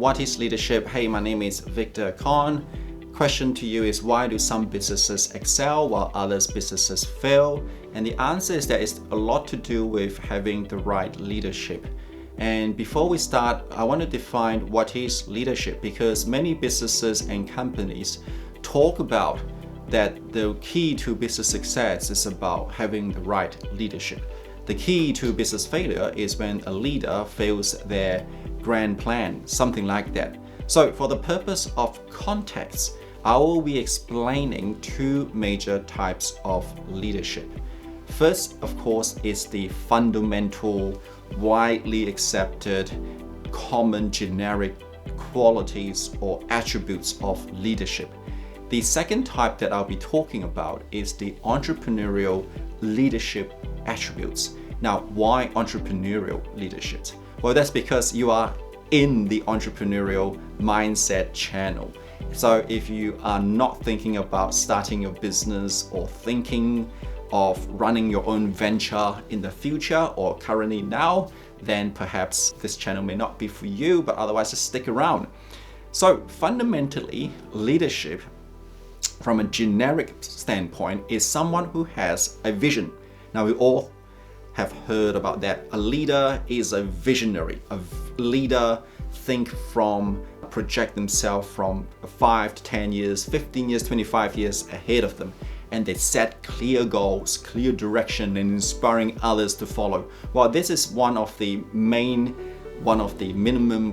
What is leadership? Hey, my name is Victor Kong. Question to you is, why do some businesses excel while others businesses fail? And the answer is that it's a lot to do with having the right leadership. And before we start, I want to define what is leadership, because many businesses and companies talk about that the key to business success is about having the right leadership. The key to business failure is when a leader fails their grand plan, something like that. So for the purpose of context, I will be explaining two major types of leadership. First, of course, is the fundamental, widely accepted, common generic qualities or attributes of leadership. The second type that I'll be talking about is the entrepreneurial leadership attributes. Now, why entrepreneurial leadership? Well, that's because you are in the entrepreneurial mindset channel. So if you are not thinking about starting your business or thinking of running your own venture in the future or currently now, then perhaps this channel may not be for you, but otherwise just stick around. So fundamentally, leadership from a generic standpoint is someone who has a vision. Now, we all have heard about that. A leader is a visionary. A leader project themselves from 5 to 10 years, 15 years, 25 years ahead of them. And they set clear goals, clear direction, and inspiring others to follow. Well, this is one of the minimum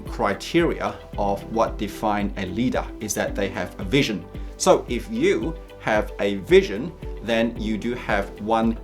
criteria of what define a leader, is that they have a vision. So if you have a vision, then you do have one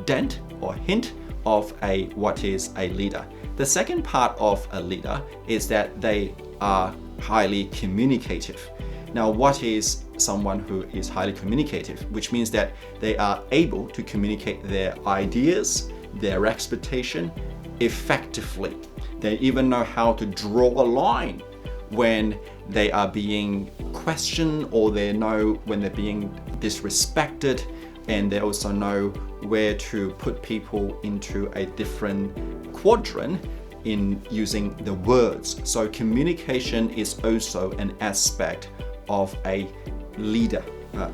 dent or hint of what is a leader. The second part of a leader is that they are highly communicative. Now, what is someone who is highly communicative? Which means that they are able to communicate their ideas, their expectation effectively. They even know how to draw a line when they are being questioned, or they know when they're being disrespected, and they also know where to put people into a different quadrant in using the words. So communication is also an aspect of a leader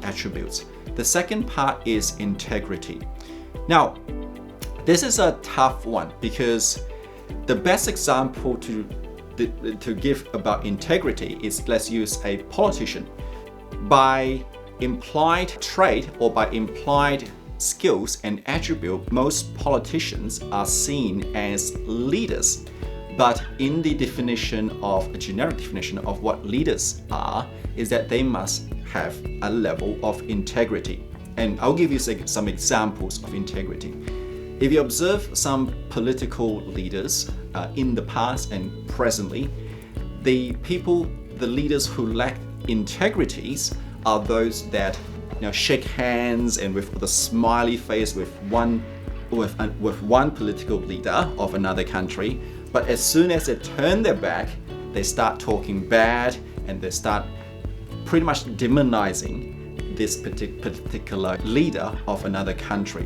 attributes. The second part is integrity. Now, this is a tough one, because the best example to give about integrity is, let's use a politician. By implied trait or by implied skills and attribute, most politicians are seen as leaders. But in the a generic definition of what leaders are, is that they must have a level of integrity. And I'll give you some examples of integrity. If you observe some political leaders in the past and presently, the leaders who lack integrities are those that shake hands and with the smiley face with one political leader of another country, but as soon as they turn their back, they start talking bad and they start pretty much demonizing this particular leader of another country.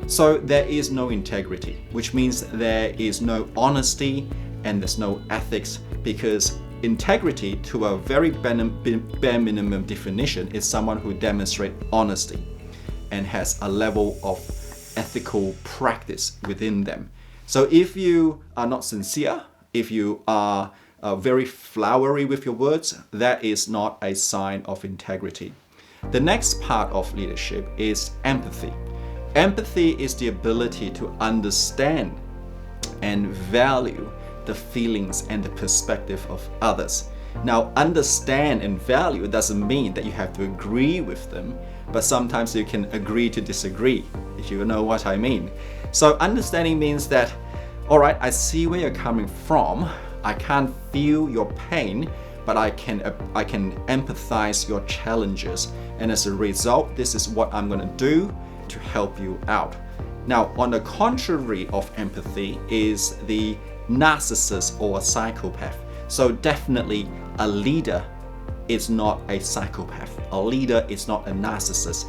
So there is no integrity, which means there is no honesty and there's no ethics, because integrity, to a very bare minimum definition, is someone who demonstrates honesty and has a level of ethical practice within them. So if you are not sincere, if you are very flowery with your words, that is not a sign of integrity. The next part of leadership is empathy. Empathy is the ability to understand and value the feelings and the perspective of others. Now, understand and value doesn't mean that you have to agree with them, but sometimes you can agree to disagree, if you know what I mean. So understanding means that, all right, I see where you're coming from. I can't feel your pain, but I can empathize your challenges. And as a result, this is what I'm going to do to help you out. Now, on the contrary of empathy is the narcissist or a psychopath. So definitely a leader is not a psychopath. A leader is not a narcissist.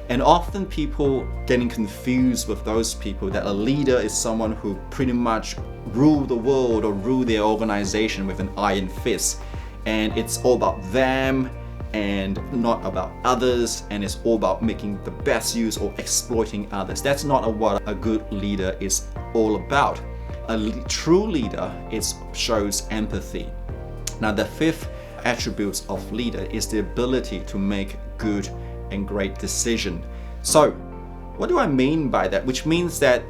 And often people getting confused with those people that a leader is someone who pretty much rule the world or rule their organization with an iron fist. And it's all about them and not about others, and it's all about making the best use or exploiting others. That's not what a good leader is all about. A true leader shows empathy. Now, the fifth attribute of leader is the ability to make good and great decision. So what do I mean by that? Which means that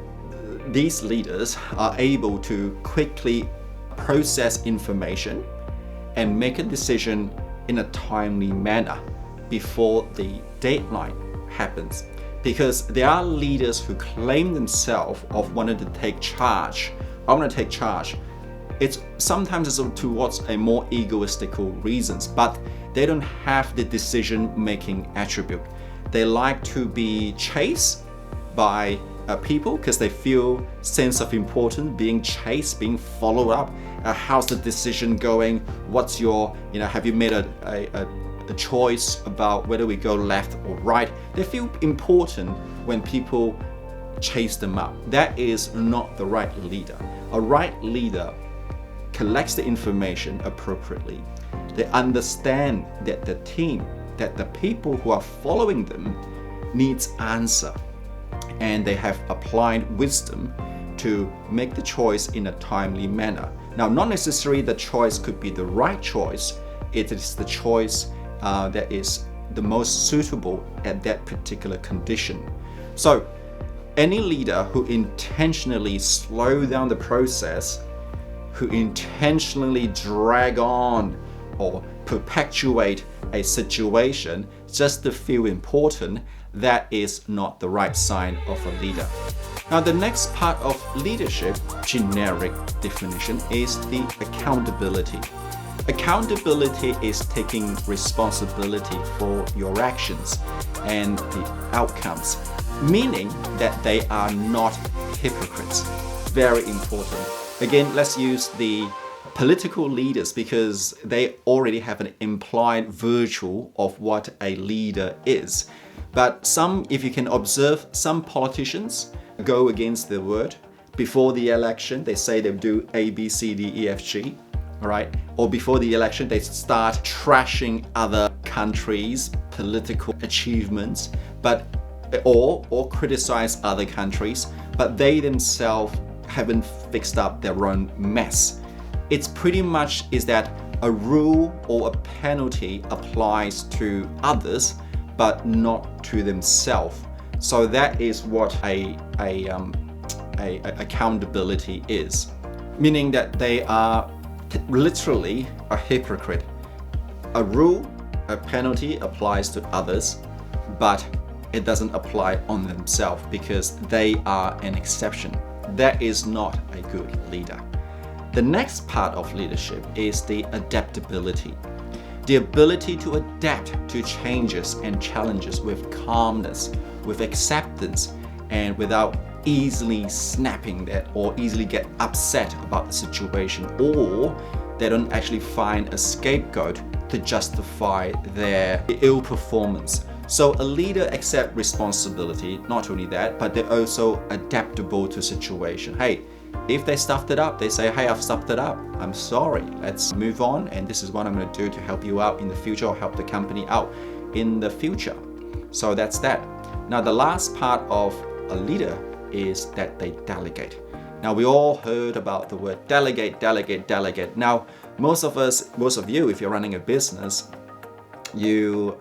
these leaders are able to quickly process information and make a decision in a timely manner before the deadline happens. Because there are leaders who claim themselves of wanting to take charge. I want to take charge. It's sometimes towards a more egoistical reasons, but they don't have the decision-making attribute. They like to be chased by people because they feel sense of importance, being chased, being followed up. How's the decision going? What's your, have you made a choice about whether we go left or right? They feel important when people chase them up. That is not the right leader. A right leader collects the information appropriately. They understand that the team, that the people who are following them needs answer, and they have applied wisdom to make the choice in a timely manner. Now, not necessarily the choice could be the right choice. It is the choice that is the most suitable at that particular condition. So any leader who intentionally slow down the process, who intentionally drag on or perpetuate a situation just to feel important, that is not the right sign of a leader. Now, the next part of leadership, generic definition, is the accountability. Accountability is taking responsibility for your actions and the outcomes, meaning that they are not hypocrites. Very important. Again, let's use the political leaders because they already have an implied virtue of what a leader is. But if you can observe, some politicians go against their word. Before the election, they say they do A, B, C, D, E, F, G, all right? Or before the election, they start trashing other countries' political achievements, or criticize other countries, but they themselves haven't fixed up their own mess. It's pretty much is that a rule or a penalty applies to others, but not to themselves. So that is what a accountability is, meaning that they are literally a hypocrite. A rule, a penalty applies to others, but it doesn't apply on themselves because they are an exception. That is not a good leader. The next part of leadership is the adaptability. The ability to adapt to changes and challenges with calmness, with acceptance, and without easily snapping that or easily get upset about the situation, or they don't actually find a scapegoat to justify their ill performance. So a leader accepts responsibility, not only that, but they're also adaptable to situation. Hey, if they stuffed it up, they say, hey, I've stuffed it up. I'm sorry, let's move on, and this is what I'm going to do to help you out in the future or help the company out in the future. So that's that. Now, the last part of a leader is that they delegate. Now, we all heard about the word delegate, delegate, delegate. Now, most of you, if you're running a business, you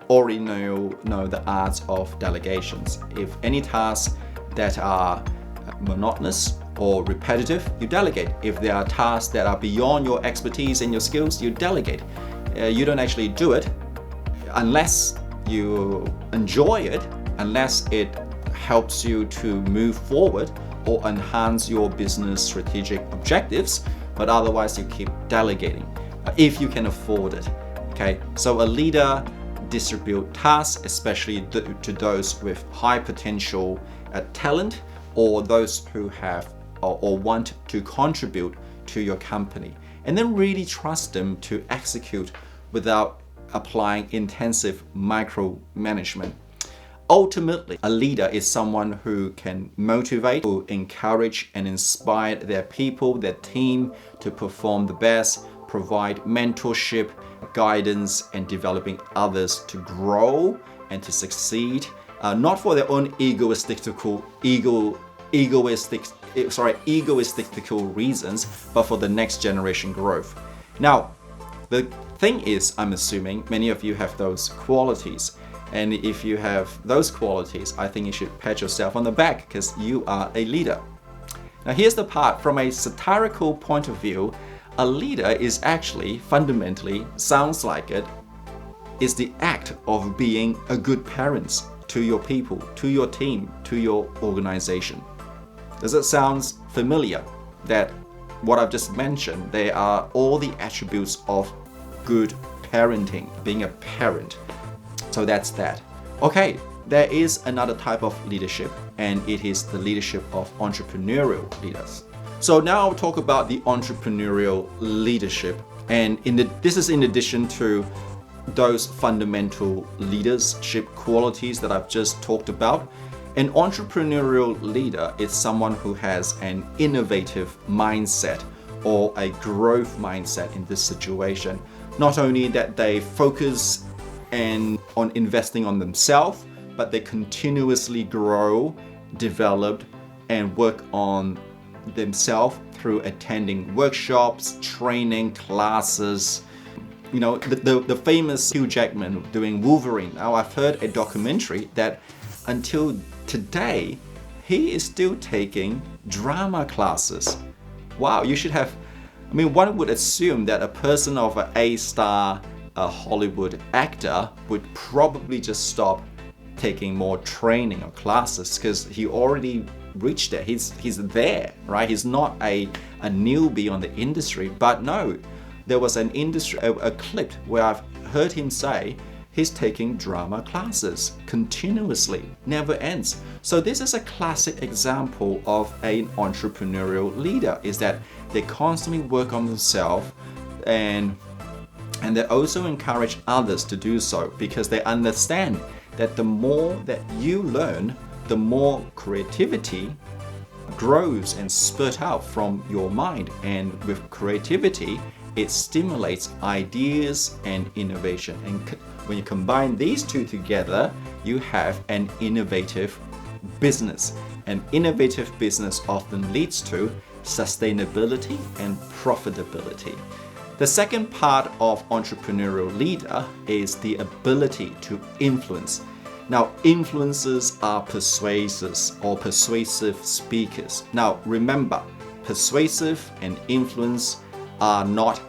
already know the art of delegations. If any tasks that are monotonous or repetitive, you delegate. If there are tasks that are beyond your expertise and your skills, you delegate. You don't actually do it unless you enjoy it, unless it helps you to move forward or enhance your business strategic objectives, but otherwise you keep delegating if you can afford it. Okay, so a leader distribute tasks, especially to those with high potential talent, or those who have or want to contribute to your company, and then really trust them to execute without applying intensive micromanagement. Ultimately, a leader is someone who can motivate, who encourage and inspire their people, their team to perform the best, provide mentorship, guidance, and developing others to grow and to succeed, not for their own egoistical reasons, but for the next generation growth. Now, the thing is, I'm assuming many of you have those qualities. And if you have those qualities, I think you should pat yourself on the back because you are a leader. Now, here's the part. From a satirical point of view, a leader is actually fundamentally, sounds like it, is the act of being a good parent to your people, to your team, to your organization. Does it sound familiar that what I've just mentioned, they are all the attributes of good parenting, being a parent? So that's that. Okay, there is another type of leadership, and it is the leadership of entrepreneurial leaders. So now I'll talk about the entrepreneurial leadership, and this is in addition to those fundamental leadership qualities that I've just talked about. An entrepreneurial leader is someone who has an innovative mindset or a growth mindset in this situation. Not only that they focus on investing on themselves, but they continuously grow, develop, and work on themselves through attending workshops, training, classes. You know, the famous Hugh Jackman doing Wolverine. Now, I've heard a documentary that until today, he is still taking drama classes. Wow, you should have, I mean, one would assume that a person of an A-star Hollywood actor would probably just stop taking more training or classes because he already reached there. He's there, right? He's not a newbie on the industry. But no, there was a clip where I've heard him say he's taking drama classes continuously, never ends. So this is a classic example of an entrepreneurial leader, is that they constantly work on themselves and they also encourage others to do so because they understand that the more that you learn, the more creativity grows and spurt out from your mind. And with creativity, it stimulates ideas and innovation. And when you combine these two together, you have an innovative business. An innovative business often leads to sustainability and profitability. The second part of entrepreneurial leader is the ability to influence. Now, influencers are persuaders or persuasive speakers. Now, remember, persuasive and influence are not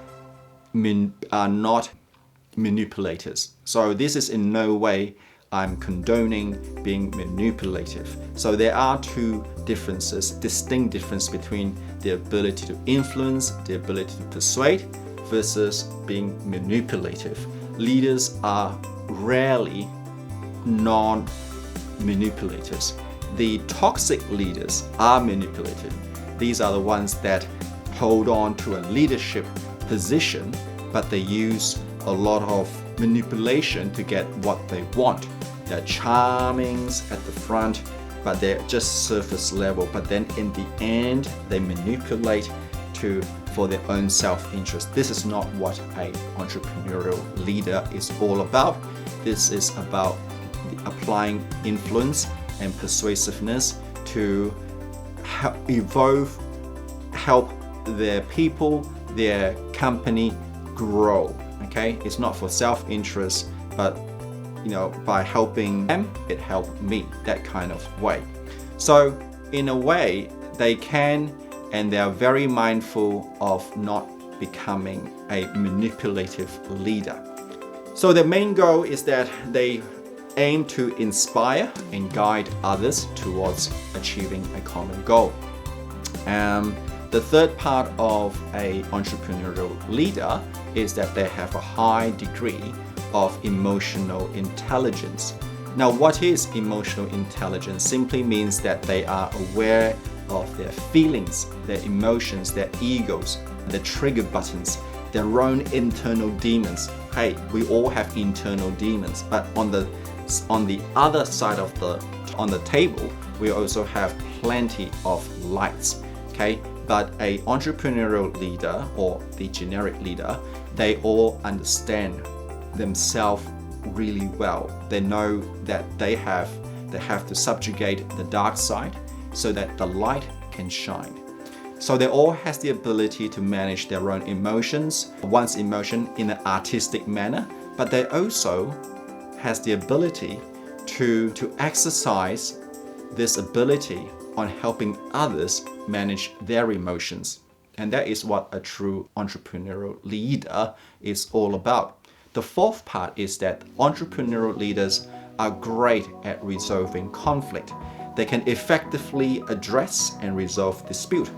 manipulators. So this is in no way I'm condoning being manipulative. So there are two differences, distinct difference between the ability to influence, the ability to persuade, versus being manipulative. Leaders are rarely non-manipulators. The toxic leaders are manipulative. These are the ones that hold on to a leadership position, but they use a lot of manipulation to get what they want. They're charmings at the front, but they're just surface level. But then in the end, they manipulate for their own self-interest. This is not what an entrepreneurial leader is all about. This is about applying influence and persuasiveness to help their people, their company grow. Okay, it's not for self-interest, but by helping them, it helped me, that kind of way. So in a way, they can, and they are very mindful of not becoming a manipulative leader. So the main goal is that they aim to inspire and guide others towards achieving a common goal. The third part of an entrepreneurial leader is that they have a high degree of emotional intelligence. Now, what is emotional intelligence? Simply means that they are aware of their feelings, their emotions, their egos, the trigger buttons, their own internal demons. Hey, we all have internal demons, but on the on the other side of on the table, we also have plenty of lights. Okay, but a entrepreneurial leader or the generic leader, they all understand themselves really well. They know that they have to subjugate the dark side so that the light can shine. So they all has the ability to manage their own emotions, one's emotion in an artistic manner, but they also has the ability to exercise this ability on helping others manage their emotions. And that is what a true entrepreneurial leader is all about. The fourth part is that entrepreneurial leaders are great at resolving conflict. They can effectively address and resolve dispute.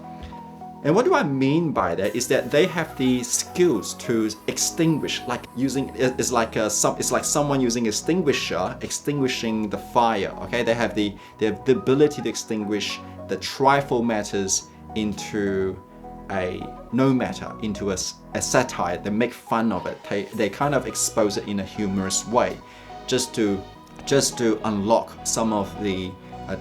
And what do I mean by that is that they have the skills to extinguish, it's like someone using extinguisher, extinguishing the fire. Okay, they have the ability to extinguish the trifle matters into into a satire. They make fun of it. They kind of expose it in a humorous way, just to unlock some of the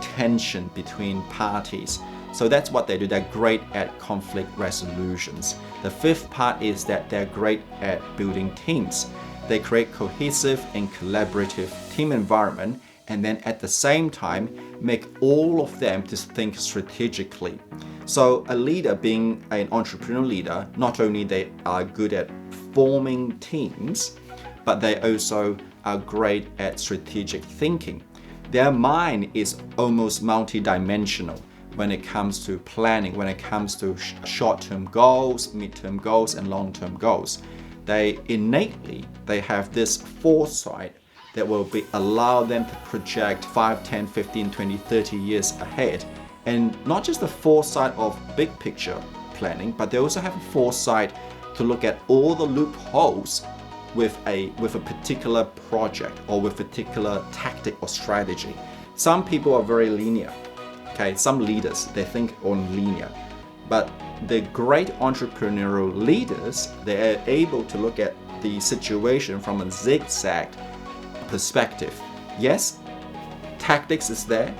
tension between parties. So that's what they do. They're great at conflict resolutions. The fifth part is that they're great at building teams. They create cohesive and collaborative team environment, and then at the same time make all of them to think strategically. So a leader, being an entrepreneurial leader, not only they are good at forming teams, but they also are great at strategic thinking. Their mind is almost multidimensional when it comes to planning, when it comes to short-term goals, mid-term goals, and long-term goals. They have this foresight that will allow them to project 5, 10, 15, 20, 30 years ahead. And not just the foresight of big picture planning, but they also have a foresight to look at all the loopholes with a particular project or with a particular tactic or strategy. Some people are very linear. Okay, some leaders, they think on linear. But the great entrepreneurial leaders, they are able to look at the situation from a zigzag perspective. Yes, tactics is there,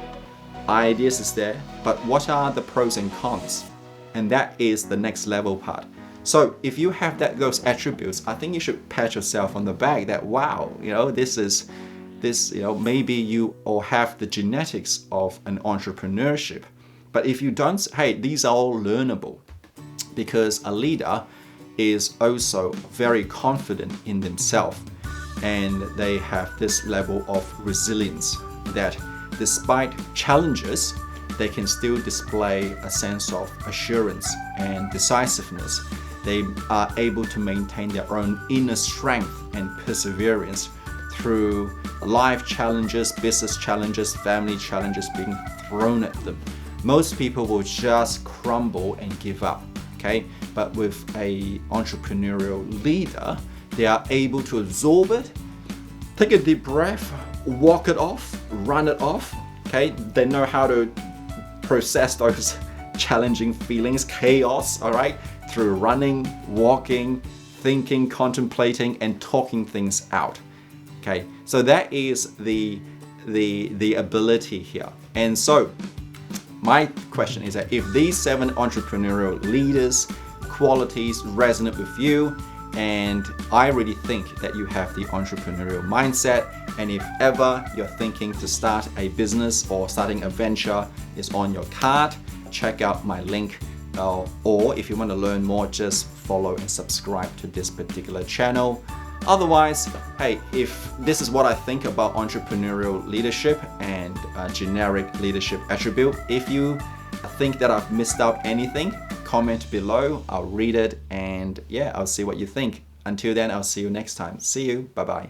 ideas is there, but what are the pros and cons? And that is the next level part. So if you have those attributes, I think you should pat yourself on the back that, wow, maybe you all have the genetics of an entrepreneurship. But if you don't, hey, these are all learnable, because a leader is also very confident in themselves, and they have this level of resilience that despite challenges, they can still display a sense of assurance and decisiveness. They are able to maintain their own inner strength and perseverance through life challenges, business challenges, family challenges being thrown at them. Most people will just crumble and give up, okay? But with an entrepreneurial leader, they are able to absorb it, take a deep breath, walk it off, run it off, okay? They know how to process those challenging feelings, chaos, all right? Through running, walking, thinking, contemplating, and talking things out. Okay, so that is the ability here. And so my question is that if these 7 entrepreneurial leaders qualities resonate with you, and I really think that you have the entrepreneurial mindset, and if ever you're thinking to start a business or starting a venture is on your card, check out my link, or if you want to learn more, just follow and subscribe to this particular channel. Otherwise, hey, if this is what I think about entrepreneurial leadership and generic leadership attribute, if you think that I've missed out anything, comment below, I'll read it, and yeah, I'll see what you think. Until then, I'll see you next time. See you, bye-bye.